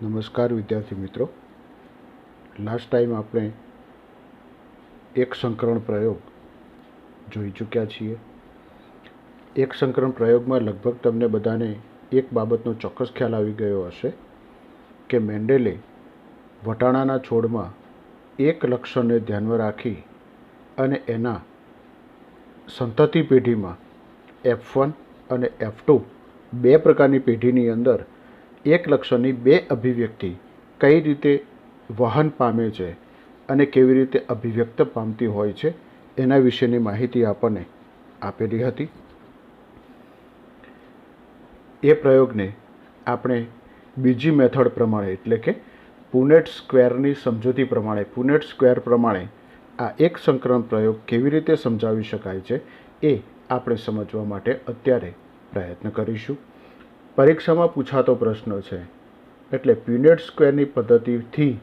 નમસ્કાર વિદ્યાર્થી મિત્રો. લાસ્ટ ટાઈમ આપણે એક સંકરણ પ્રયોગ જોઈ ચૂક્યા છીએ. એક સંકરણ પ્રયોગમાં લગભગ તમને બધાને એક બાબતનો ચોક્કસ ખ્યાલ આવી ગયો હશે કે મેન્ડેલે વટાણાના છોડમાં એક લક્ષણને ધ્યાનમાં રાખી અને એના સંતતિ પેઢીમાં F1 અને F2 બે પ્રકારની પેઢીની અંદર એક લક્ષણની બે અભિવ્યક્તિ કઈ રીતે વહન પામે છે અને કેવી રીતે અભિવ્યક્ત પામતી હોય છે એના વિશેની માહિતી આપણને આપેલી હતી. એ પ્રયોગને આપણે બીજી મેથડ પ્રમાણે એટલે કે પુનેટ સ્ક્વેરની સમજૂતી પ્રમાણે પુનેટ સ્ક્વેર પ્રમાણે આ એક સંકરણ પ્રયોગ કેવી રીતે સમજાવી શકાય છે એ આપણે સમજવા માટે અત્યારે પ્રયત્ન કરીશું. પરીક્ષામાં પૂછાતો પ્રશ્ન છે એટલે પુનેટ સ્ક્વેરની પદ્ધતિથી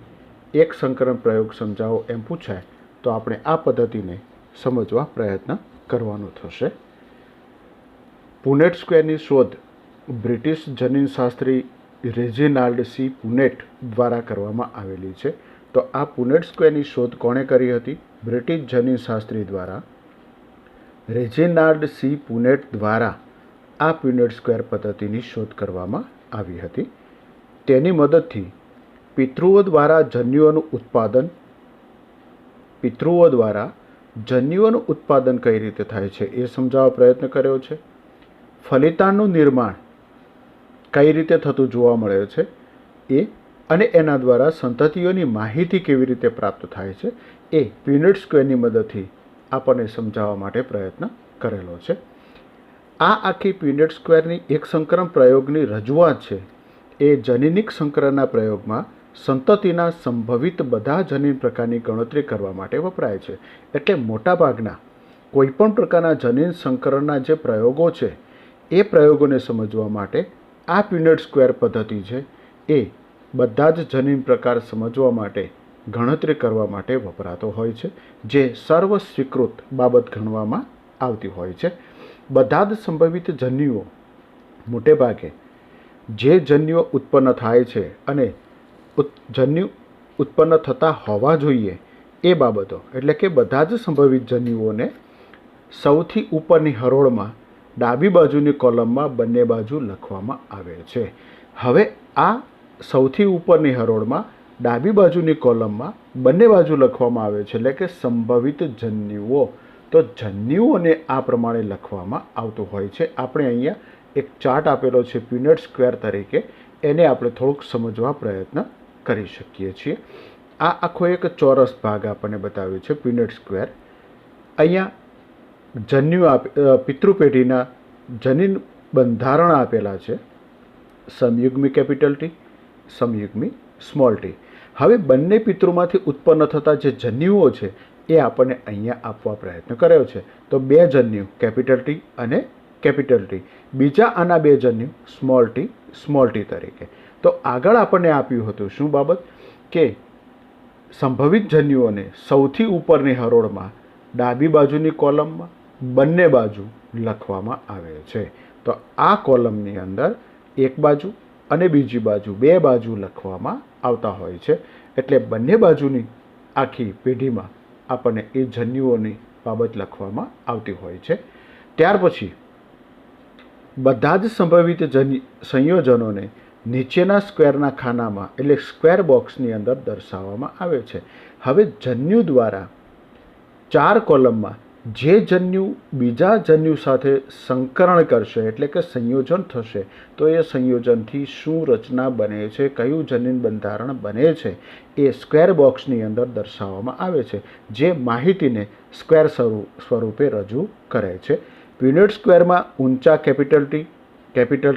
એક સંકરણ પ્રયોગ સમજાવો એમ પૂછાય તો આપણે આ પદ્ધતિને સમજવા પ્રયત્ન કરવાનો થશે. પુનેટ સ્ક્વેરની શોધ બ્રિટિશ જનીનશાસ્ત્રી રેજિનાલ્ડ સી પુનેટ દ્વારા કરવામાં આવેલી છે. તો આ પુનેટ સ્ક્વેરની શોધ કોણે કરી હતી? બ્રિટિશ જનીનશાસ્ત્રી દ્વારા રેજિનાલ્ડ સી પુનેટ દ્વારા આ પુનેટ સ્ક્વેર પદ્ધતિની શોધ કરવામાં આવી હતી. તેની મદદથી પિતૃઓ દ્વારા જન્યુઓનું ઉત્પાદન કઈ રીતે થાય છે એ સમજાવવા પ્રયત્ન કર્યો છે. ફલિતાંડનું નિર્માણ કઈ રીતે થતું જોવા મળે છે એ અને એના દ્વારા સંતતિઓની માહિતી કેવી રીતે પ્રાપ્ત થાય છે એ પુનેટ સ્ક્વેરની મદદથી આપણને સમજાવવા માટે પ્રયત્ન કરેલો છે. આ આખી પુનેટ સ્ક્વેરની એક સંકરણ પ્રયોગની રજૂઆત છે એ જનીનિક સંકરણના પ્રયોગમાં સંતતિના સંભવિત બધા જનીન પ્રકારની ગણતરી કરવા માટે વપરાય છે. એટલે મોટાભાગના કોઈપણ પ્રકારના જનીન સંકરણના જે પ્રયોગો છે એ પ્રયોગોને સમજવા માટે આ પુનેટ સ્ક્વેર પદ્ધતિ છે એ બધા જ જનીન પ્રકાર સમજવા માટે ગણતરી કરવા માટે વપરાતો હોય છે, જે સર્વ સ્વીકૃત બાબત ગણવામાં આવતી હોય છે. બધા જ સંભવિત જન્યુઓ મોટે ભાગે જે જન્યુઓ ઉત્પન્ન થાય છે અને જન્યુ ઉત્પન્ન થતા હોવા જોઈએ એ બાબતો એટલે કે બધા જ સંભવિત જન્યુઓને સૌથી ઉપરની હરોળમાં ડાબી બાજુની કોલમમાં બંને બાજુ લખવામાં આવે છે. હવે આ સૌથી ઉપરની હરોળમાં ડાબી બાજુની કોલમમાં બંને બાજુ લખવામાં આવે છે એટલે કે સંભવિત જન્યુઓ. તો જન્યુઓને આ પ્રમાણે લખવામાં આવતું હોય છે. આપણે અહીંયા એક ચાર્ટ આપેલો છે પુનેટ સ્ક્વેર તરીકે, એને આપણે થોડુંક સમજવા પ્રયત્ન કરી શકીએ છીએ. આ આખો એક ચોરસ ભાગ આપણને બતાવ્યો છે પુનેટ સ્ક્વેર. અહીંયા પિતૃપેઢીના જનીન બંધારણ આપેલા છે. સમયુગ્મી કેપિટલ ટી, સમયુગ્મી સ્મોલ ટી. હવે બંને પિતૃમાંથી ઉત્પન્ન થતા જે જન્યુઓ છે એ આપણને અહીંયા આપવા પ્રયત્ન કર્યો છે. તો બે જન્યુ કેપિટલ ટી અને કેપિટલ ટી, બીજા આના બે જન્યુ સ્મોલ ટી તરીકે. તો આગળ આપણને આપ્યું હતું શું બાબત કે સંભવિત જન્યુઓને સૌથી ઉપરની હરોળમાં ડાબી બાજુની કોલમમાં બંને બાજુ લખવામાં આવે છે. તો આ કોલમની અંદર એક બાજુ અને બીજી બાજુ બે બાજુ લખવામાં આવતા હોય છે. એટલે બંને બાજુની આખી પેઢીમાં આપણને એ જન્યુઓની બાબત લખવામાં આવતી હોય છે. ત્યાર પછી બધા જ સંભવિત સંયોજનોને નીચેના સ્ક્વેરના ખાનામાં એટલે સ્ક્વેર બોક્સની અંદર દર્શાવવામાં આવે છે. હવે જન્યુ દ્વારા 4 કોલમમાં જે જન્યુ બીજા જન્યુ સાથે સંકરણ કરશે એટલે કે સંયોજન થશે તો એ સંયોજનથી શું રચના બને છે, કયું જનીન બંધારણ બને છે એ સ્ક્વેર બોક્સની અંદર દર્શાવવામાં આવે છે, જે માહિતીને સ્ક્વેર સ્વરૂપે રજૂ કરે છે. પુનેટ સ્ક્વેરમાં ઊંચા કેપિટલ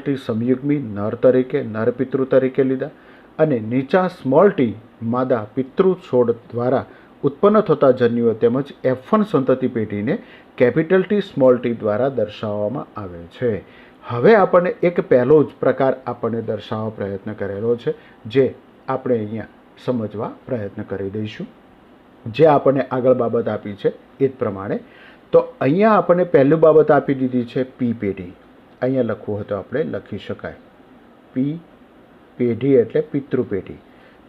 ટી સમયુગ્મી નર તરીકે નર પિતૃ તરીકે લીધા અને નીચા સ્મોલ ટી માદા પિતૃ છોડ દ્વારા ઉત્પન્ન થતા જન્યુઓ તેમજ F1 સંતતિ પેઢીને કેપિટલ ટી સ્મોલ ટી દ્વારા દર્શાવવામાં આવે છે. હવે આપણને એક પહેલો જ પ્રકાર આપણને દર્શાવવા પ્રયત્ન કરેલો છે, જે આપણે અહીંયા સમજવા પ્રયત્ન કરી દઈશું. જે આપણને આગળ બાબત આપી છે એ જ પ્રમાણે. તો અહીંયા આપણને પહેલી બાબત આપી દીધી છે પી પેઢી. અહીંયા લખવું હોય તો આપણે લખી શકાય પી પેઢી એટલે પિતૃપેઢી.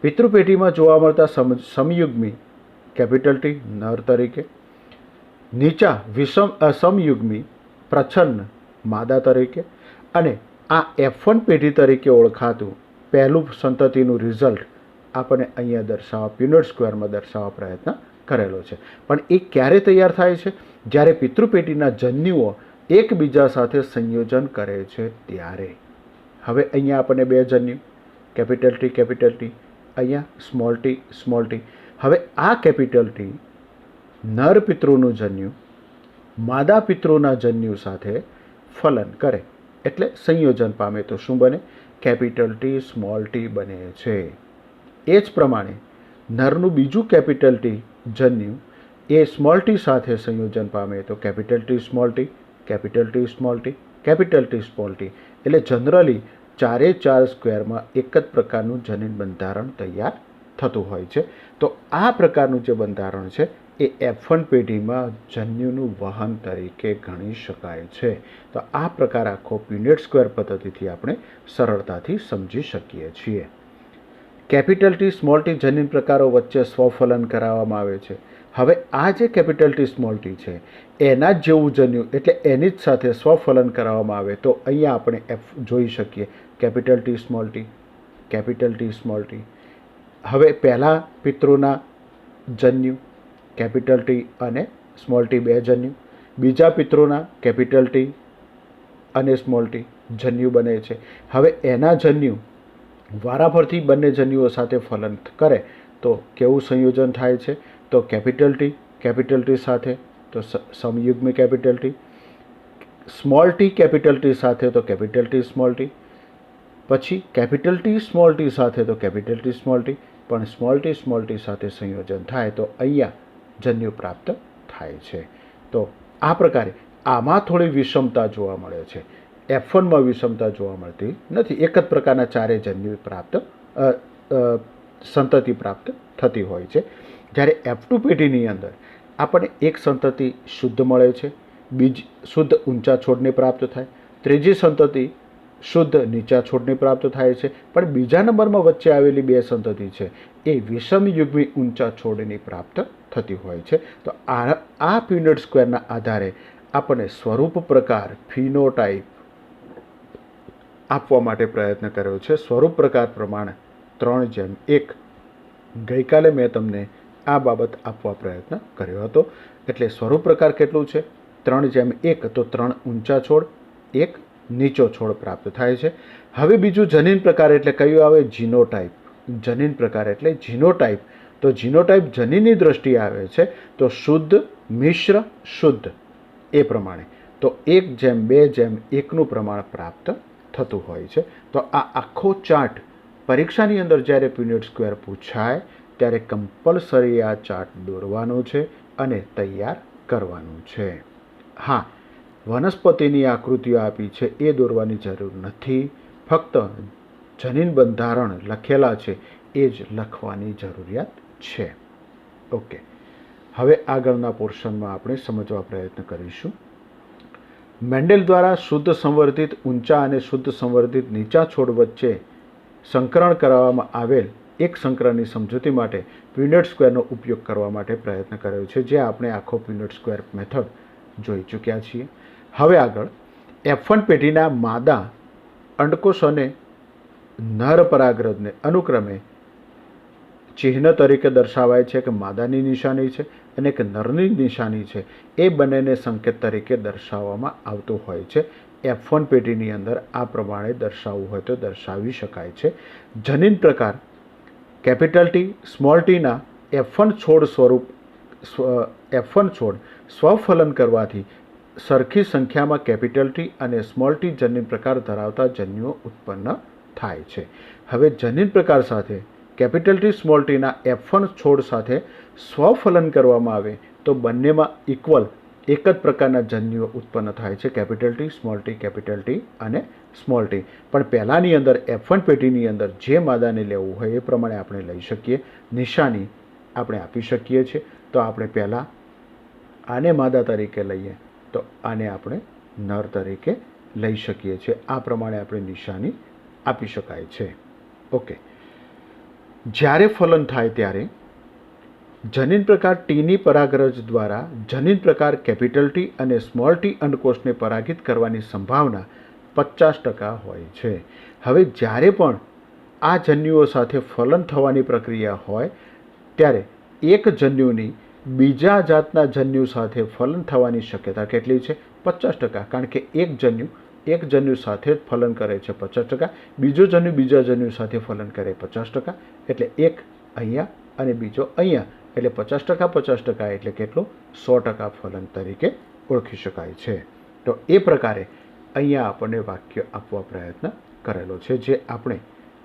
પિતૃપેઢીમાં જોવા મળતા સમયુગ્મી કેપિટલ ટી નર તરીકે, નીચા સમયુગ્મી પ્રચ્છન્ન માદા તરીકે, અને આ F1 પેઢી તરીકે ઓળખાતું પહેલું સંતતિનું રિઝલ્ટ આપણે અહીંયા દર્શાવવા પ્યુનેટ સ્ક્વેરમાં દર્શાવવા પ્રયત્ન કરેલો છે. પણ એ ક્યારે તૈયાર થાય છે? જ્યારે પિતૃપેઢીના જન્યુઓ એકબીજા સાથે સંયોજન કરે છે ત્યારે. હવે અહીંયા આપણને બે જન્યુ કેપિટલ ટી, અહીંયા સ્મોલ ટી. હવે આ કેપિટલ ટી નર પિતૃનું જન્યુ માદા પિતૃના જન્યુ સાથે ફલન કરે એટલે સંયોજન પામે તો શું બને? કેપિટલ ટી સ્મોલ ટી બને છે. એ જ પ્રમાણે નરનું બીજું કેપિટલ ટી જન્યુ એ સ્મોલ ટી સાથે સંયોજન પામે તો capital T small T, capital T small T, capital T small T. એટલે જનરલી 4 સ્ક્વેરમાં એક જ પ્રકારનું જનીન બંધારણ તૈયાર થતું હોય છે. તો આ પ્રકારનું જે બંધારણ છે એ F1 પેઢીમાં જન્યુનું વહન તરીકે ગણી શકાય છે. તો આ પ્રકાર આખો પ્યુનેટ સ્ક્વેર પદ્ધતિથી આપણે સરળતાથી સમજી શકીએ છીએ. કેપિટલ ટી સ્મોલ ટી જનીન પ્રકારો વચ્ચે સ્વફલન કરાવવામાં આવે છે. હવે આ જે કેપિટલ ટી સ્મોલ ટી છે એના જ જેવું જન્યુ એટલે એની જ સાથે સ્વફલન કરાવવામાં આવે તો અહીંયા આપણે જોઈ શકીએ capital T small T, capital T small T. હવે પહેલાં પિતૃના જન્યુ કેપિટલ ટી અને સ્મોલ ટી બે જન્યુ, બીજા પિતૃના કેપિટલ ટી અને સ્મોલ ટી જન્યુ બને છે. હવે એના જન્યુ વારાફરતી બંને જન્યુઓ સાથે ફલન કરે તો કેવું સંયોજન થાય છે? તો કેપિટલ ટી સાથે તો સમયુગ્મી capital T, small T capital T સાથે તો કેપિટલ ટી સ્મોલ ટી, પછી કેપિટલ ટી સ્મોલ ટી સાથે તો કેપિટલ ટી સ્મોલ ટી, પણ સ્મોલ ટી સાથે સંયોજન થાય તો અહીંયા જન્યુ પ્રાપ્ત થાય છે. તો આ પ્રકારે આમાં થોડી વિષમતા જોવા મળે છે. F1માં વિષમતા જોવા મળતી નથી. એક જ પ્રકારના ચારે જન્યુ સંતતિ પ્રાપ્ત થતી હોય છે. જ્યારે F2 પેઢીની અંદર આપણને એક સંતતિ શુદ્ધ મળે છે, બીજી શુદ્ધ ઊંચા છોડને પ્રાપ્ત થાય, ત્રીજી સંતતિ શુદ્ધ નીચા છોડને પ્રાપ્ત થાય છે. પણ બીજા નંબરમાં વચ્ચે આવેલી બે સંતતિ છે એ વિષમયુગ્મી ઊંચા છોડની પ્રાપ્ત થતી હોય છે. તો આ પ્યુનેટ સ્ક્વેરના આધારે આપણને સ્વરૂપ પ્રકાર ફિનોટાઇપ આપવા માટે પ્રયત્ન કર્યો છે. સ્વરૂપ પ્રકાર પ્રમાણે 3:1 ગઈકાલે મેં તમને આ બાબત આપવા પ્રયત્ન કર્યો હતો. એટલે સ્વરૂપ પ્રકાર કેટલું છે? 3:1 તો 3 ઊંચા છોડ, 1 નીચો છોડ પ્રાપ્ત થાય છે. હવે બીજું જનીન પ્રકાર એટલે કયું આવે? જીનોટાઇપ. જનીન પ્રકાર એટલે જીનોટાઇપ. તો જીનોટાઇપ જનીનની દ્રષ્ટિએ આવે છે તો શુદ્ધ, મિશ્ર, શુદ્ધ એ પ્રમાણે તો 1:2:1નું પ્રમાણ પ્રાપ્ત થતું હોય છે. તો આ આખો ચાર્ટ પરીક્ષાની અંદર જ્યારે પ્યુનેટ સ્ક્વેર પૂછાય ત્યારે કમ્પલસરી આ ચાર્ટ દોરવાનો છે અને તૈયાર કરવાનું છે. હા, વનસ્પતિની આકૃતિઓ આપી છે એ દોરવાની જરૂર નથી. ફક્ત જનીન બંધારણ લખેલા છે એ જ લખવાની જરૂરિયાત છે. ઓકે, હવે આગળના પોર્શનમાં આપણે સમજવા પ્રયત્ન કરીશું. મેન્ડેલ દ્વારા શુદ્ધ સંવર્ધિત ઊંચા અને શુદ્ધ સંવર્ધિત નીચા છોડ વચ્ચે સંકરણ કરાવવામાં આવેલ એક સંકરણની સમજૂતી માટે પ્યુનેટ સ્ક્વેરનો ઉપયોગ કરવા માટે પ્રયત્ન કર્યો છે, જે આપણે આખો પ્યુનેટ સ્ક્વેર મેથડ જોઈ ચૂક્યા છીએ. હવે આગળ F1 પેઢીના માદા અંડકોષ અને નર પરાગરજને અનુક્રમે ચિહ્ન તરીકે દર્શાવાય છે કે માદાની નિશાની છે અને એક નરની નિશાની છે. એ બંનેને સંકેત તરીકે દર્શાવવામાં આવતું હોય છે. F1 પેઢીની અંદર આ પ્રમાણે દર્શાવવું હોય તો દર્શાવી શકાય છે. જનીન પ્રકાર કેપિટલ ટી સ્મોલ ટીના F1 છોડ સ્વફલન કરવાથી સરખી સંખ્યામાં કેપિટલ ટી અને સ્મોલ ટી જનીન પ્રકાર ધરાવતા જન્યુઓ ઉત્પન્ન થાય છે. હવે જનીન પ્રકાર સાથે કેપિટલ ટી સ્મોલ ટીના F1 છોડ સાથે સ્વફલન કરવામાં આવે તો બંનેમાં ઇક્વલ એક જ પ્રકારના જન્યુઓ ઉત્પન્ન થાય છે, capital T small T, capital T અને સ્મોલ ટી. પણ પહેલાંની અંદર F1 પેઢીની અંદર જે માદાને લેવું હોય એ પ્રમાણે આપણે લઈ શકીએ. નિશાની આપણે આપી શકીએ છીએ. તો આપણે પહેલાં આને માદા તરીકે લઈએ તો આને આપણે નર તરીકે લઈ શકીએ છીએ. આ પ્રમાણે આપણે નિશાની આપી શકાય છે. ઓકે, જ્યારે ફલન થાય ત્યારે જનીન પ્રકાર ટીની પરાગરજ દ્વારા જનીન પ્રકાર કેપિટલ ટી અને સ્મોલ ટી અંડકોષને પરાગિત કરવાની સંભાવના 50% હોય છે. હવે જ્યારે પણ આ જન્યુઓ સાથે ફલન થવાની પ્રક્રિયા હોય ત્યારે એક જન્યુની બીજા જાતના જન્યુ સાથે ફલન થવાની શક્યતા કેટલી છે? 50%. કારણ કે એક જન્યુ સાથે જ ફલન કરે છે 50%, બીજો જન્યુ બીજા જન્યુ સાથે ફલન કરે 50%, એટલે એક અહીંયા અને બીજો અહીંયા, એટલે 50% 50% એટલે કેટલું? 100% ફલન તરીકે ઓળખી શકાય છે. તો એ પ્રકારે અહીંયા આપણને વાક્ય આપવા પ્રયત્ન કરેલો છે, જે આપણે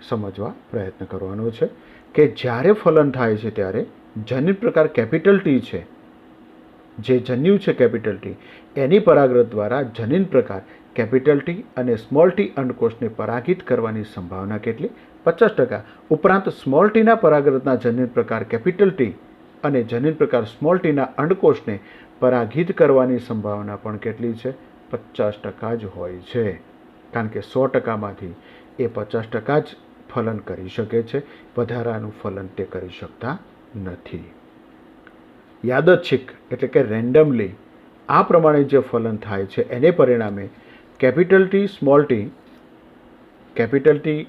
સમજવા પ્રયત્ન કરવાનો છે કે જ્યારે ફલન થાય છે ત્યારે જનીન પ્રકાર કેપિટલ ટી છે, જે જન્યુ છે કેપિટલ ટી, એની પરાગરજ દ્વારા જનીન પ્રકાર કેપિટલ ટી અને સ્મોલ ટી અંડકોષને પરાગિત કરવાની સંભાવના કેટલી? 50%. ઉપરાંત સ્મોલ ટીના પરાગરજના જનીન પ્રકાર કેપિટલ ટી અને જનીન પ્રકાર સ્મોલ ટીના અંડકોષને પરાગિત કરવાની સંભાવના પણ કેટલી છે? 50% જ હોય છે. કારણ કે 100%માંથી એ 50% જ ફલન કરી શકે છે, વધારાનું ફલન તે કરી શકતા નથી. યાદચ્છિક એટલે કે રેન્ડમલી આ પ્રમાણે જે ફલન થાય છે એને પરિણામે capital T small T, capital T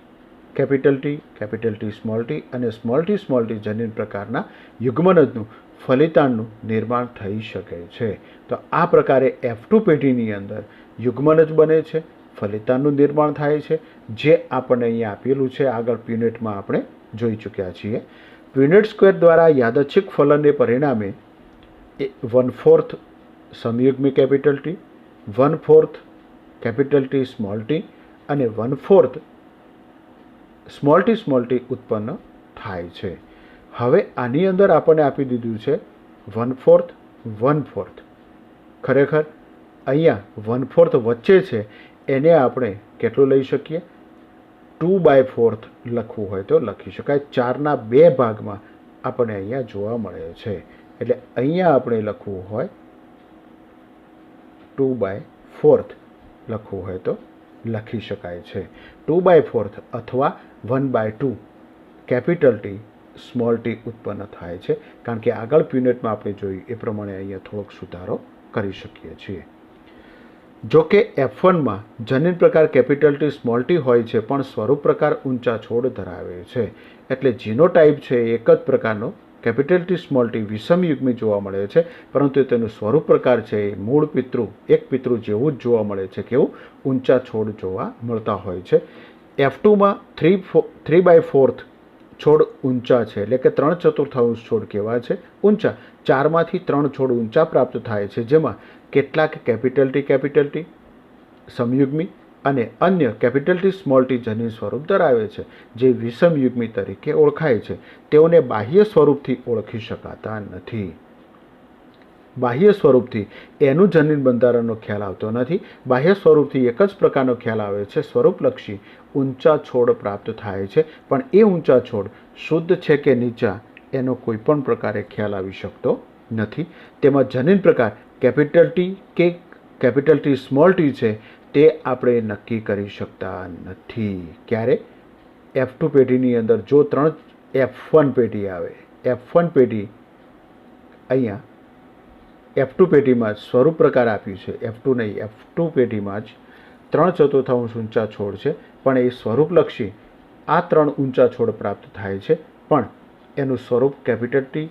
capital T, capital T small T અને સ્મોલ ટી જનીન પ્રકારના યુગ્મનજનું ફલિતાંડનું નિર્માણ થઈ શકે છે. તો આ પ્રકારે F2 પેઢીની અંદર યુગ્મનજ બને છે, ફલિતાંડનું નિર્માણ થાય છે, જે આપણને અહીંયા આપેલું છે. આગળ પ્યુનેટમાં આપણે જોઈ ચૂક્યા છીએ. પ્યુનેટ સ્ક્વેર દ્વારા યાદચ્છિક ફલનને પરિણામે 1/4 સમયુગ્મી capital T, 1/4 capital T small T અને 1/4 સ્મોલ ટી ઉત્પન્ન થાય છે. હવે આની અંદર આપણને આપી દીધું છે 1/4 1/4. ખરેખર અહીંયા 1/4 વચ્ચે છે, એને આપણે કેટલું લઈ શકીએ? 2/4 લખવું હોય તો લખી શકાય. 4ના 2 ભાગમાં આપણને અહીંયા જોવા મળે છે, એટલે અહીંયા આપણે લખવું હોય 2/4 લખવું હોય તો લખી શકાય છે. 2/4 અથવા 1/2 કેપિટલ ટી સ્મોલ ટી ઉત્પન્ન થાય છે. કારણ કે આગળ પ્યુનેટમાં આપણે જોયું એ પ્રમાણે અહીંયા થોડોક સુધારો કરી શકીએ છીએ. જો કે F1માં જનીન પ્રકાર કેપિટલ ટી સ્મોલ ટી હોય છે, પણ સ્વરૂપ પ્રકાર ઊંચા છોડ ધરાવે છે. એટલે જીનોટાઈપ છે એ એક જ પ્રકારનો કેપિટલ ટી સ્મોલ ટી વિષમયુગ્મી જોવા મળે છે, પરંતુ તેનું સ્વરૂપ પ્રકાર છે એ મૂળ એક પિતૃ જેવું જ જોવા મળે છે. કેવું? ઊંચા છોડ જોવા મળતા હોય છે. F2માં 3/4 છોડ ઊંચા છે, એટલે કે 3/4 છોડ કેવા છે? ઊંચા. 4માંથી 3 છોડ ઊંચા પ્રાપ્ત થાય છે, જેમાં કેટલાક કેપિટલ ટી સમયુગ્મી અને અન્ય કેપિટલ ટી સ્મોલ ટી જનીન સ્વરૂપ ધરાવે છે, જે વિષમયુગ્મી તરીકે ઓળખાય છે. તેઓને બાહ્ય સ્વરૂપથી ઓળખી શકાતા નથી. બાહ્ય સ્વરૂપથી એનું જનીન બંધારણનો ખ્યાલ આવતો નથી. બાહ્ય સ્વરૂપથી એક જ પ્રકારનો ખ્યાલ આવે છે, સ્વરૂપલક્ષી ઊંચા છોડ પ્રાપ્ત થાય છે, પણ એ ઊંચા છોડ શુદ્ધ છે કે નીચા એનો કોઈ પણ પ્રકારે ખ્યાલ આવી શકતો નથી. તેમાં જનીન પ્રકાર કેપિટલ ટી કે કેપિટલ ટી સ્મોલ ટી છે તે આપણે નક્કી કરી શકતા નથી. ક્યારે? F2 પેઢીની અંદર જો 3 F1 પેઢી આવે, F1 પેઢી અહીંયા F2 પેઢીમાં જ સ્વરૂપ પ્રકાર આપ્યું છે, F2 નહીં, F2 પેઢીમાં જ 3/4 ઊંચા છોડ છે, પણ એ સ્વરૂપલક્ષી આ 3 ઊંચા છોડ પ્રાપ્ત થાય છે, પણ એનું સ્વરૂપ કેપિટલ ટી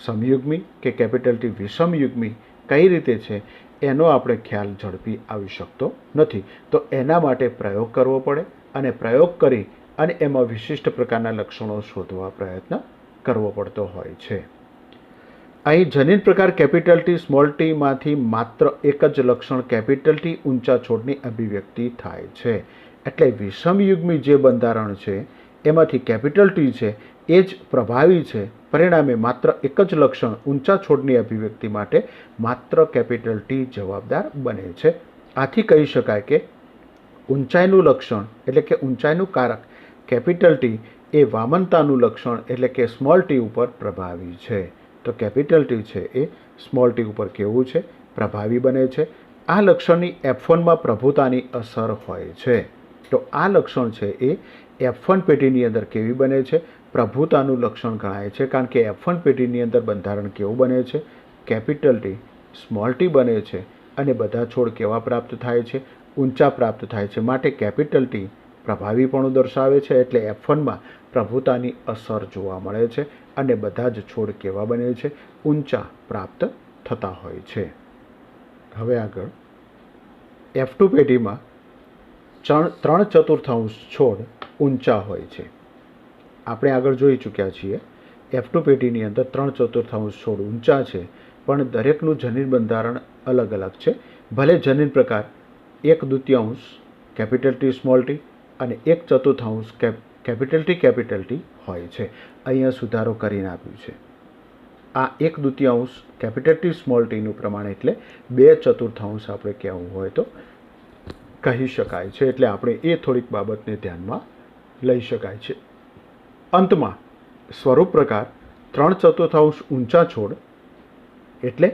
સમયુગ્મી કે કેપિટલ ટી વિષમયુગ્મી કઈ રીતે છે એનો આપણે ખ્યાલ ઝડપી આવી શકતો નથી. તો એના માટે પ્રયોગ કરવો પડે, અને પ્રયોગ કરી અને એમાં વિશિષ્ટ પ્રકારના લક્ષણો શોધવા પ્રયત્ન કરવો પડતો હોય છે. અહીં જનીન પ્રકાર કેપિટલ ટી સ્મોલ ટીમાંથી માત્ર એક જ લક્ષણ કેપિટલ ટી ઊંચા છોડની અભિવ્યક્તિ થાય છે. એટલે વિષમયુગ્મી જે બંધારણ છે એમાંથી કેપિટલ ટી છે એ જ પ્રભાવી છે. પરિણામે માત્ર એક જ લક્ષણ ઊંચા છોડની અભિવ્યક્તિ માટે માત્ર કેપિટલ ટી જવાબદાર બને છે. આથી કહી શકાય કે ઊંચાઈનું લક્ષણ એટલે કે ઊંચાઈનું કારક કેપિટલ ટી એ વામનતાનું લક્ષણ એટલે કે સ્મોલ ટી ઉપર પ્રભાવી છે. તો કેપિટલ ટી છે એ સ્મોલ ટી ઉપર કેવું છે? પ્રભાવી બને છે. આ લક્ષણની F1માં પ્રભુતાની અસર હોય છે. તો આ લક્ષણ છે એ F1 પેઢીની અંદર કેવી બને છે? પ્રભુતાનું લક્ષણ ગણાય છે, કારણ કે F1 પેઢીની અંદર બંધારણ કેવું બને છે? કેપિટલ ટી સ્મોલ ટી બને છે અને બધા છોડ કેવા પ્રાપ્ત થાય છે? ઊંચા પ્રાપ્ત થાય છે. માટે કેપિટલ ટી પ્રભાવીપણું દર્શાવે છે, એટલે F1માં પ્રભુતાની અસર જોવા મળે છે અને બધા જ છોડ કેવા બને છે? ઊંચા પ્રાપ્ત થતા હોય છે. હવે આગળ F2 પેઢીમાં 3/4 છોડ ઊંચા હોય છે. આપણે આગળ જોઈ ચૂક્યા છીએ F2 પેઢીની અંદર 3/4 છોડ ઊંચા છે, પણ દરેકનું જનીન બંધારણ અલગ અલગ છે. ભલે જનીન પ્રકાર 1/2 કેપિટલ ટી સ્મોલ ટી અને 1/4 કેપિટલ ટી હોય છે. અહીંયા સુધારો કરીને આપ્યું છે. આ 1/2 કેપિટલ ટી સ્મોલ ટીનું પ્રમાણ એટલે 2/4 આપણે કહેવું હોય તો કહી શકાય છે. એટલે આપણે એ થોડીક બાબતને ધ્યાનમાં લઈ શકાય છે. અંતમાં સ્વરૂપ પ્રકાર 3/4 ઊંચા છોડ એટલે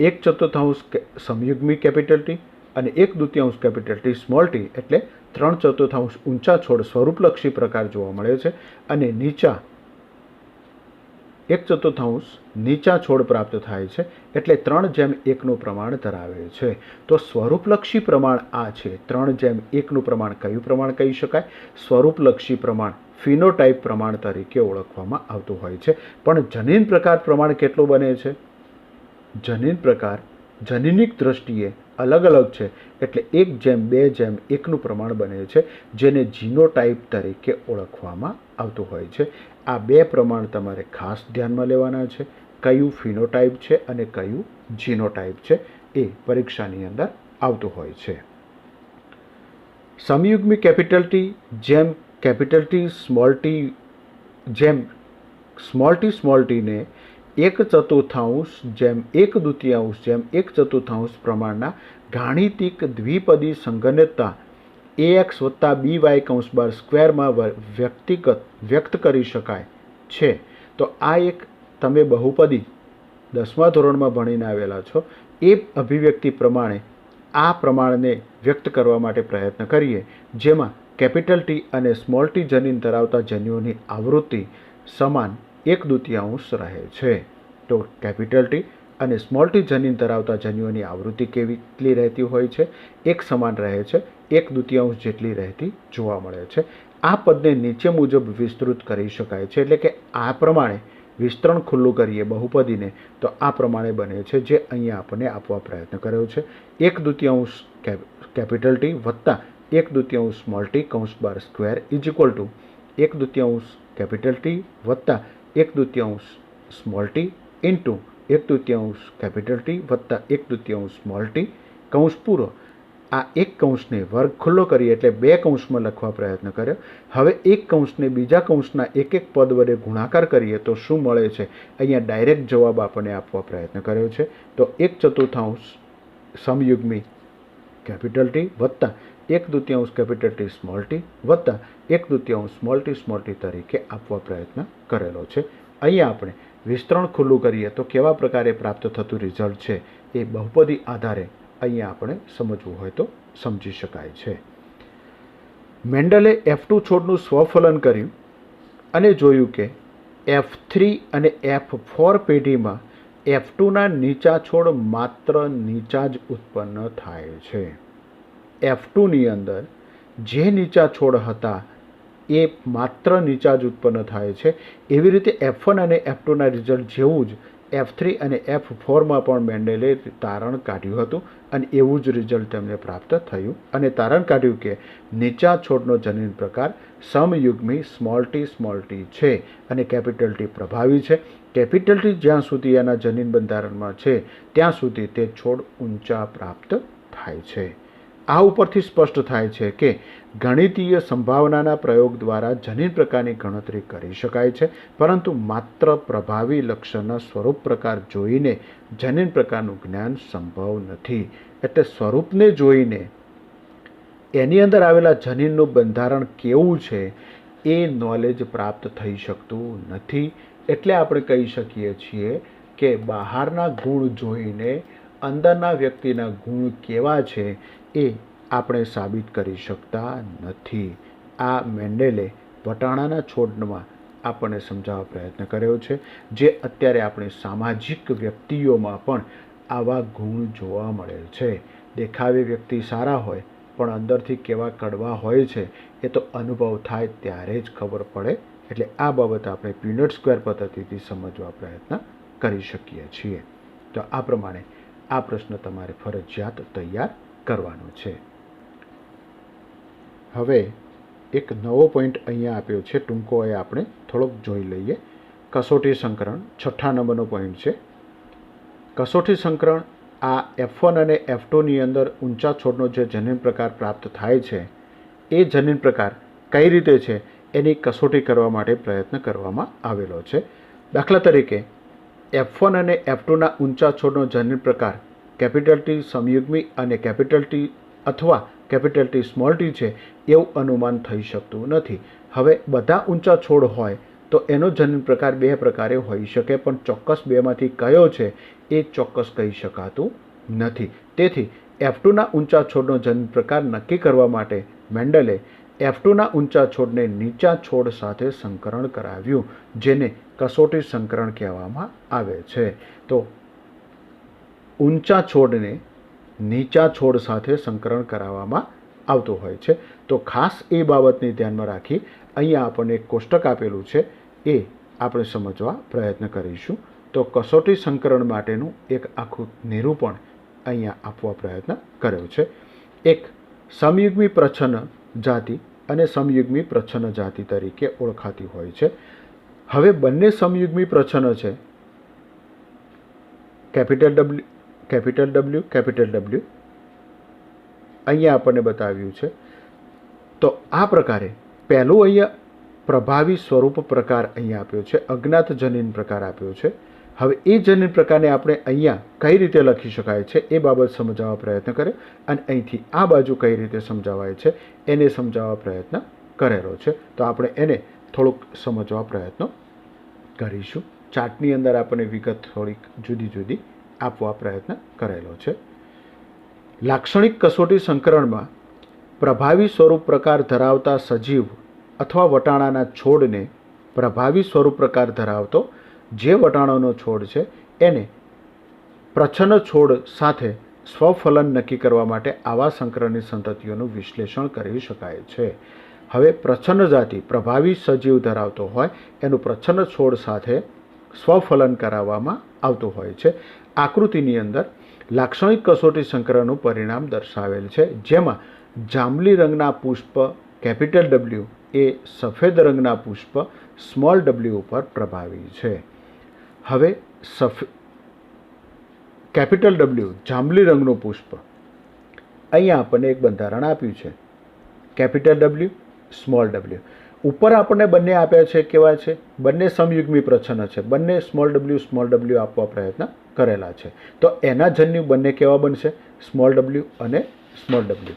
1/4 સમયુગ્મી કેપિટલ ટી અને 1/2 કેપિટલ ટી સ્મોલ ટી એટલે 3/4 ઊંચા છોડ સ્વરૂપલક્ષી પ્રકાર જોવા મળે છે. અને નીચા 1/4 નીચા છોડ પ્રાપ્ત થાય છે, એટલે 3:1 પ્રમાણ ધરાવે છે. તો સ્વરૂપલક્ષી પ્રમાણ આ છે. 3:1 પ્રમાણ કયું પ્રમાણ કહી શકાય? સ્વરૂપલક્ષી પ્રમાણ ફિનોટાઇપ પ્રમાણ તરીકે ઓળખવામાં આવતું હોય છે. પણ જનીન પ્રકાર પ્રમાણ કેટલું બને છે? જનીન પ્રકાર જનીનિક દ્રષ્ટિએ અલગ અલગ છે, એટલે 1:2:1 પ્રમાણ બને છે, જેને જીનોટાઇપ તરીકે ઓળખવામાં આવતું હોય છે. આ બે પ્રમાણ તમારે ખાસ ધ્યાનમાં લેવાના છે. કયું ફિનોટાઇપ છે અને કયું જીનોટાઇપ છે એ પરીક્ષાની અંદર આવતું હોય છે. સમયુગ્મી કેપિટલ ટી જેમ કેપિટલ ટી સ્મોલ ટી જેમ સ્મોલ ટીને 1/4 જેમ 1/2 જેમ 1/4 પ્રમાણના ગાણિતિક દ્વિપદી સંગણ્યતા ax + by સ્ક્વેરમાં વ્યક્ત કરી શકાય છે. તો આ એક તમે બહુપદી 10મા ધોરણમાં ભણીને આવેલા છો. એ અભિવ્યક્તિ પ્રમાણે આ પ્રમાણને વ્યક્ત કરવા માટે પ્રયત્ન કરીએ, જેમાં કેપિટલ ટી અને સ્મોલ ટી જનીન ધરાવતા જન્યુઓની આવૃત્તિ સમાન 1/2 રહે છે. તો કેપિટલ ટી અને સ્મોલ ટી જનીન ધરાવતા જન્યુઓની આવૃત્તિ કેટલી રહેતી હોય છે? એક સમાન રહે છે, 1/2 જેટલી રહેતી જોવા મળે છે. આ પદને નીચે મુજબ વિસ્તૃત કરી શકાય છે, એટલે કે આ પ્રમાણે વિસ્તરણ ખુલ્લું કરીએ બહુપદીને તો આ પ્રમાણે બને છે, જે અહીંયા આપણને આપવા પ્રયત્ન કર્યો છે. 1/2 કેપિટલ ટી વત્તા 1/2 small T square is equal to 1/2 capital T વત્તા 1/2 small T into 1/2 capital T વત્તા 1/2 સ્મોલ ટી કૌંસ પૂરો. આ એક કૌંસને વર્ગ ખુલ્લો કરીએ એટલે બે કૌંસમાં લખવા પ્રયત્ન કર્યો. હવે એક કૌંસને બીજા કૌંસના એક પદ વડે ગુણાકાર કરીએ તો શું મળે છે? અહીંયા ડાયરેક્ટ જવાબ આપણને આપવા પ્રયત્ન કર્યો છે. તો 1/4 સમયુગ્મી કેપિટલ ટી વત્તા 1/2 કેપિટલ ટી સ્મોલ ટી વત્તા 1/2 સ્મોલ ટી તરીકે આપવા પ્રયત્ન કરેલો છે. અહીંયા આપણે વિસ્તરણ ખુલ્લું કરીએ તો કેવા પ્રકારે પ્રાપ્ત થતું રિઝલ્ટ છે એ બહુપદી આધારે અહીંયા આપણે સમજવું હોય તો સમજી શકાય છે. મેન્ડલે F2 છોડનું સ્વફલન કર્યું અને જોયું કે F3 અને F4 પેઢીમાં F2ના નીચા છોડ માત્ર નીચા જ ઉત્પન્ન થાય છે. F2ની અંદર જે નીચા છોડ હતા એ માત્ર નીચા જ ઉત્પન્ન થાય છે. એવી રીતે F1 અને F2ના રિઝલ્ટ જેવું જ F3 અને F4માં પણ મેન્ડેલે તારણ કાઢ્યું હતું અને એવું જ રિઝલ્ટ તેમને પ્રાપ્ત થયું અને તારણ કાઢ્યું કે નીચા છોડનો જનીન પ્રકાર સમયુગ્મી સ્મોલ ટી છે અને કેપિટલ ટી પ્રભાવી છે. કેપિટલ ટી જ્યાં સુધી એના જનીન બંધારણમાં છે ત્યાં સુધી તે છોડ ઊંચા પ્રાપ્ત થાય છે. આ ઉપરથી સ્પષ્ટ થાય છે કે ગણિતીય સંભાવનાના પ્રયોગ દ્વારા જનીન પ્રકારની ગણતરી કરી શકાય છે, પરંતુ માત્ર પ્રભાવી લક્ષણના સ્વરૂપ પ્રકાર જોઈને જનીન પ્રકારનું જ્ઞાન સંભવ નથી. એટલે સ્વરૂપને જોઈને એની અંદર આવેલા જનીનનું બંધારણ કેવું છે એ નોલેજ પ્રાપ્ત થઈ શકતું નથી. એટલે આપણે કહી શકીએ છીએ કે બહારના ગુણ જોઈને અંદરના વ્યક્તિના ગુણ કેવા છે એ આપણે સાબિત કરી શકતા નથી. આ મેન્ડેલે વટાણાના છોડમાં આપણને સમજાવવા પ્રયત્ન કર્યો છે, જે અત્યારે આપણી સામાજિક વ્યક્તિઓમાં પણ આવા ગુણ જોવા મળે છે. દેખાવે વ્યક્તિ સારા હોય પણ અંદરથી કેવા કડવા હોય છે એ તો અનુભવ થાય ત્યારે જ ખબર પડે. એટલે આ બાબત આપણે પીનટ સ્ક્વેર પદ્ધતિથી સમજવા પ્રયત્ન કરી શકીએ છીએ. તો આ પ્રમાણે આ પ્રશ્ન તમારે ફરજિયાત તૈયાર કરવાનો છે. હવે એક નવો પોઈન્ટ અહીંયા આપ્યો છે, ટૂંકો એ આપણે થોડોક જોઈ લઈએ. કસોટી સંકરણ 6 નંબરનો પોઈન્ટ છે. કસોટી સંકરણ આ F1 અને F2ની અંદર ઊંચા છોડનો જે જનીન પ્રકાર પ્રાપ્ત થાય છે એ જનીન પ્રકાર કઈ રીતે છે એની કસોટી કરવા માટે પ્રયત્ન કરવામાં આવેલો છે. દાખલા તરીકે F1 અને F2ના ઊંચા છોડનો જનીન પ્રકાર કેપિટલ T સમયુગ્મી અને કેપિટલ T અથવા કેપિટલ T સ્મોલ t છે એવું અનુમાન થઈ શકતું નથી. હવે બધા ઊંચા છોડ હોય તો એનો જનીન પ્રકાર બે પ્રકારે હોઈ શકે, પણ ચોક્કસ બેમાંથી કયો છે એ ચોક્કસ કહી શકાતું નથી. તેથી F2ના ઊંચા છોડનો જનીન પ્રકાર નક્કી કરવા માટે મેન્ડલે F2ના ઊંચા છોડને નીચા છોડ સાથે સંકરણ કરાવ્યું, જેને કસોટી સંકરણ કહેવામાં આવે છે. તો ઊંચા છોડને નીચા છોડ સાથે સંકરણ કરાવવામાં આવતું હોય છે. તો ખાસ એ બાબતને ધ્યાનમાં રાખી અહીંયા આપણને એક કોષ્ટક આપેલું છે, એ આપણે સમજવા પ્રયત્ન કરીશું. તો કસોટી સંકરણ માટેનું એક આખું નિરૂપણ અહીંયા આપવા પ્રયત્ન કર્યો છે. એક સમયુગ્મી પ્રચ્છન્ન જાતિ અને સમયુગ્મી પ્રચ્છન્ન જાતિ તરીકે ઓળખાતી હોય છે. હવે બંને સમયુગ્મી પ્રચ્છન્ન છે, કેપિટલ W કેપિટલ W અહીંયા આપણને બતાવ્યું છે. તો આ પ્રકારે પહેલું અહીંયા પ્રભાવી સ્વરૂપ પ્રકાર અહીંયા આપ્યો છે, અજ્ઞાત જનીન પ્રકાર આપ્યો છે. હવે એ જનીન પ્રકારને આપણે અહીંયા કઈ રીતે લખી શકાય છે એ બાબત સમજાવવા પ્રયત્ન કરે, અને અહીંથી આ બાજુ કઈ રીતે સમજાવાય છે એને સમજાવવા પ્રયત્ન કરેલો છે. તો આપણે એને થોડુંક સમજવા પ્રયત્ન કરીશું. ચાર્ટની અંદર આપણને વિગત થોડીક જુદી જુદી આપવા પ્રયત્ન કરેલો છે. લાક્ષણિક કસોટી સંકરણમાં પ્રભાવી સ્વરૂપ પ્રકાર ધરાવતા સજીવ અથવા વટાણાના છોડને પ્રભાવી સ્વરૂપ પ્રકાર ધરાવતો જે વટાણાનો છોડ છે એને પ્રચ્છન્ન છોડ સાથે સ્વફલન નક્કી કરવા માટે આવા સંકરણની સંતતિઓનું વિશ્લેષણ કરી શકાય છે. હવે પ્રચ્છન્ન જાતિ પ્રભાવી સજીવ ધરાવતો હોય એનું પ્રચ્છન્ન છોડ સાથે સ્વફલન કરાવવામાં આવતું હોય છે. આકૃતિની અંદર લાક્ષણિક કસોટી સંકરણનું પરિણામ દર્શાવેલ છે, જેમાં જાંબલી રંગના પુષ્પ કેપિટલ W એ સફેદ રંગના પુષ્પ સ્મોલ w ઉપર પ્રભાવી છે. હવે કેપિટલ W જાંબલી રંગનું પુષ્પ, અહીંયા આપણને એક બંધારણ આપ્યું છે, કેપિટલ W સ્મોલ w. ઉપર આપણને બંને આપ્યા છે, કેવા છે? બંને સમયુગ્મી પ્રચ્છન્ન છે, બંને સ્મોલ w આપવા પ્રયત્ન કરેલા છે. તો એના જન્યુ બંને કેવા બનશે? સ્મોલ w અને સ્મોલ w.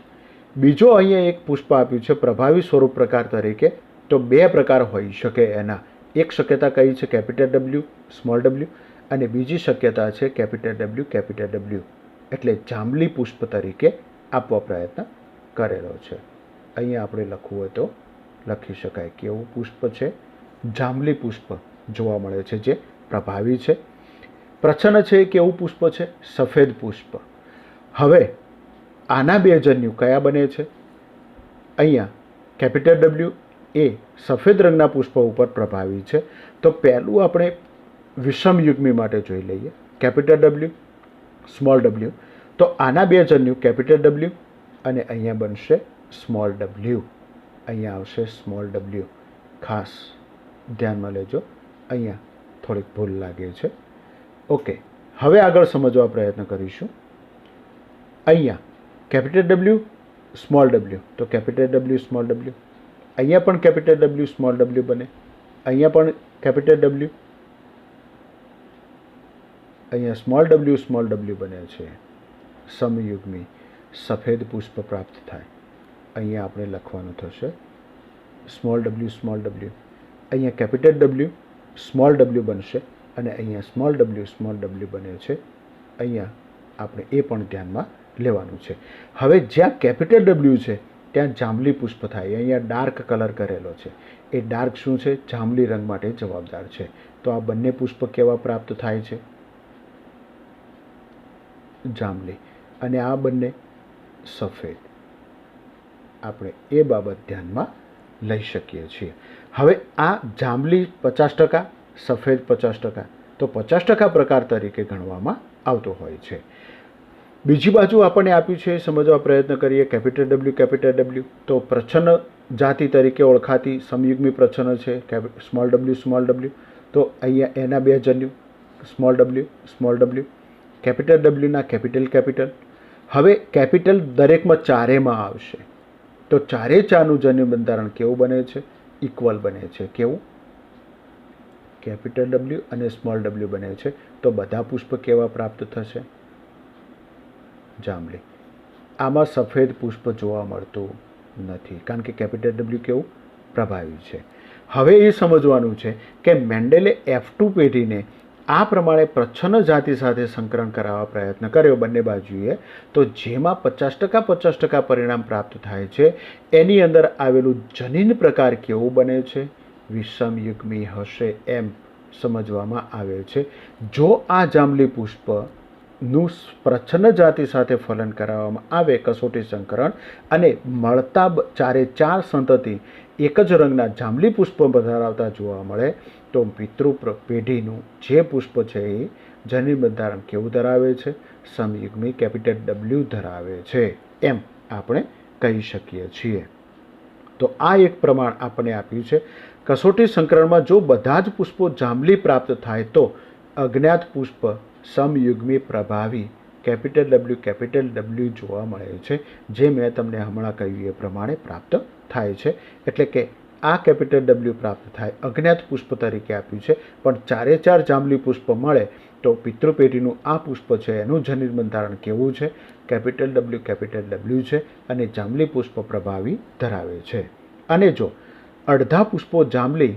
બીજો અહીંયા એક પુષ્પ આપ્યું છે પ્રભાવી સ્વરૂપ પ્રકાર તરીકે, તો બે પ્રકાર હોઈ શકે એના. એક શક્યતા કઈ છે? કેપિટલ W સ્મોલ w, અને બીજી શક્યતા છે કેપિટલ W. એટલે જાંબલી પુષ્પ તરીકે આપવા પ્રયત્ન કરેલો છે. અહીંયા આપણે લખવું હોય તો લખી શકાય. કેવું પુષ્પ છે? જાંબલી પુષ્પ જોવા મળે છે, જે પ્રભાવી છે. પ્રચ્છન્ન છે એ કેવું પુષ્પ છે? સફેદ પુષ્પ. હવે આના બે જન્યુ કયા બને છે? અહીંયા કેપિટલ W એ સફેદ રંગના પુષ્પ ઉપર પ્રભાવી છે. તો પહેલું આપણે વિષમયુગ્મી માટે જોઈ લઈએ, કેપિટલ W સ્મોલ w. તો આના બે જન્યુ કેપિટલ W અને અહીંયા બનશે સ્મોલ w. અહીંયા આવશે સ્મોલ w. ખાસ ધ્યાનમાં લેજો, અહીંયા થોડીક ભૂલ લાગે છે. ઓકે, હવે આગળ સમજવા પ્રયત્ન કરીશું. અહીંયા કેપિટલ W સ્મોલ w, તો કેપિટલ W સ્મોલ w. અહીંયા પણ કેપિટલ W સ્મોલ w બને, અહીંયા પણ કેપિટલ W, અહીંયા સ્મોલ w બને છે. સમયુગ્મી સફેદ પુષ્પ પ્રાપ્ત થાય. અહીંયા આપણે લખવાનું થશે સ્મોલ w. અહીંયા કેપિટલ W સ્મોલ w બનશે, અને અહીંયા સ્મોલ w બને છે. અહીંયા આપણે એ પણ ધ્યાનમાં લેવાનું છે. હવે જ્યાં કેપિટલ ડબલ્યુ છે ત્યાં જાંબલી પુષ્પ થાય. અહીંયા ડાર્ક કલર કરેલો છે, એ ડાર્ક શું છે? જાંબલી રંગ માટે જવાબદાર છે. તો આ બંને પુષ્પ કેવા પ્રાપ્ત થાય છે? જાંબલી. અને આ બંને સફેદ. આપણે એ બાબત ધ્યાનમાં લઈ શકીએ છીએ. હવે આ જાંબલી 50%, સફેદ 50%, તો 50% પ્રકાર તરીકે ગણવામાં આવતો હોય છે. બીજી બાજુ આપણને આપ્યું છે, સમજવા પ્રયત્ન કરીએ. કેપિટલ ડબલ્યુ, તો પ્રચ્છન્ન જાતિ તરીકે ઓળખાતી સમયુગ્મી પ્રચ્છન્ન છે સ્મોલ ડબલ્યુ. તો અહીંયા એના બે જન્યુ સ્મોલ ડબલ્યુ. કેપિટલ ડબલ્યુના કેપિટલ. હવે કેપિટલ દરેકમાં ચારેમાં આવશે. તો ચારે ચારનું જન્યુ બંધારણ કેવું બને છે? ઇક્વલ બને છે. કેવું? કેપિટલ ડબલ્યુ અને સ્મોલ ડબલ્યુ બને છે. તો બધા પુષ્પ કેવા પ્રાપ્ત થશે? જાંબલી. આમાં સફેદ પુષ્પ જોવા મળતું નથી, કારણ કે કેપિટલ ડબલ્યુ કેવું? પ્રભાવી છે. હવે એ સમજવાનું છે કે મેન્ડેલે F2 પેઢીને આ પ્રમાણે પ્રચ્છન્ન જાતિ સાથે સંકરણ કરાવવા પ્રયત્ન કર્યો બંને બાજુએ, તો જેમાં 50% પરિણામ પ્રાપ્ત થાય છે એની અંદર આવેલું જનીન પ્રકાર કેવું બને છે? વિષમયુગ્મી હશે એમ સમજવામાં આવે છે. જો આ જાંબલી પુષ્પનું પ્રચ્છન્ન જાતિ સાથે ફલન કરાવવામાં આવે કસોટી સંકરણ, અને મળતા ચારે ચાર સંતતિ એક જ રંગના જાંબલી પુષ્પ ધરાવતા જોવા મળે, તો પિતૃ પેઢીનું જે પુષ્પ છે એ જનીન બંધારણ કેવું ધરાવે છે? સમયુગ્મી કેપિટલ ડબલ્યુ ધરાવે છે એમ આપણે કહી શકીએ છીએ. તો આ એક પ્રમાણ આપણે આપ્યું છે. કસોટી સંકરણમાં જો બધા જ પુષ્પો જાંબલી પ્રાપ્ત થાય તો અજ્ઞાત પુષ્પ સમયુગ્મી પ્રભાવી કેપિટલ ડબલ્યુ જોવા મળે છે, જે મેં તમને હમણાં કહ્યું એ પ્રમાણે પ્રાપ્ત થાય છે. એટલે કે આ કેપિટલ ડબલ્યુ પ્રાપ્ત થાય, અજ્ઞાત પુષ્પ તરીકે આપ્યું છે, પણ ચારે ચાર જાંબલી પુષ્પ મળે તો પિતૃપેઢીનું આ પુષ્પ છે એનું જનીન બંધારણ કેવું છે? કેપિટલ ડબલ્યુ છે, અને જાંબલી પુષ્પ પ્રભાવી ધરાવે છે. અને જો અડધા પુષ્પો જાંબલી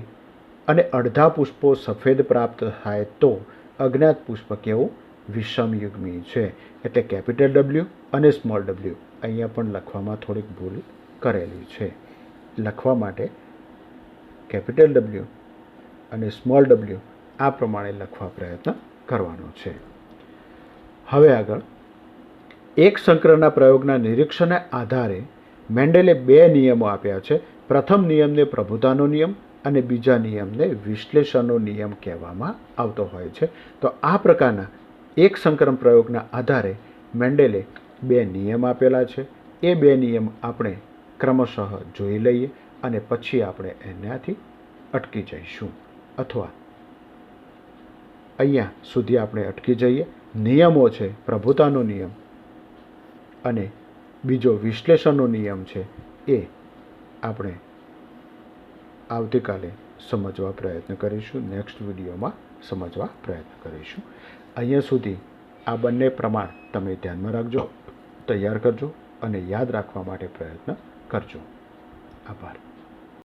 અને અડધા પુષ્પો સફેદ પ્રાપ્ત થાય તો અજ્ઞાત પુષ્પ કેવું? વિષમયુગ્મી છે. એટલે કેપિટલ ડબલ્યુ અને સ્મોલ ડબલ્યુ અહીંયા પણ લખવામાં થોડીક ભૂલ કરેલી છે. લખવા માટે કેપિટલ ડબલ્યુ અને સ્મોલ ડબલ્યુ આ પ્રમાણે લખવા પ્રયત્ન કરવાનો છે. હવે આગળ એક સંકરણના પ્રયોગના નિરીક્ષણના આધારે મેન્ડેલે બે નિયમો આપ્યા છે. પ્રથમ નિયમને પ્રભુતાનો નિયમ અને બીજા નિયમને વિશ્લેષણનો નિયમ કહેવામાં આવતો હોય છે. તો આ પ્રકારના એક સંકરણ પ્રયોગના આધારે મેન્ડેલે બે નિયમ આપેલા છે. એ બે નિયમ આપણે ક્રમશઃ જોઈ લઈએ અને પછી આપણે એનાથી અટકી જઈશું, અથવા અહીંયા સુધી આપણે અટકી જઈએ. નિયમો છે પ્રભુતાનો નિયમ અને બીજો વિશ્લેષણનો નિયમ છે, એ આપણે આવતીકાલે સમજવા પ્રયત્ન કરીશું. નેક્સ્ટ વિડીયોમાં સમજવા પ્રયત્ન કરીશું. અહીંયા સુધી આ બંને પ્રમાણ તમે ધ્યાનમાં રાખજો, તૈયાર કરજો અને યાદ રાખવા માટે પ્રયત્ન કરજો. આભાર.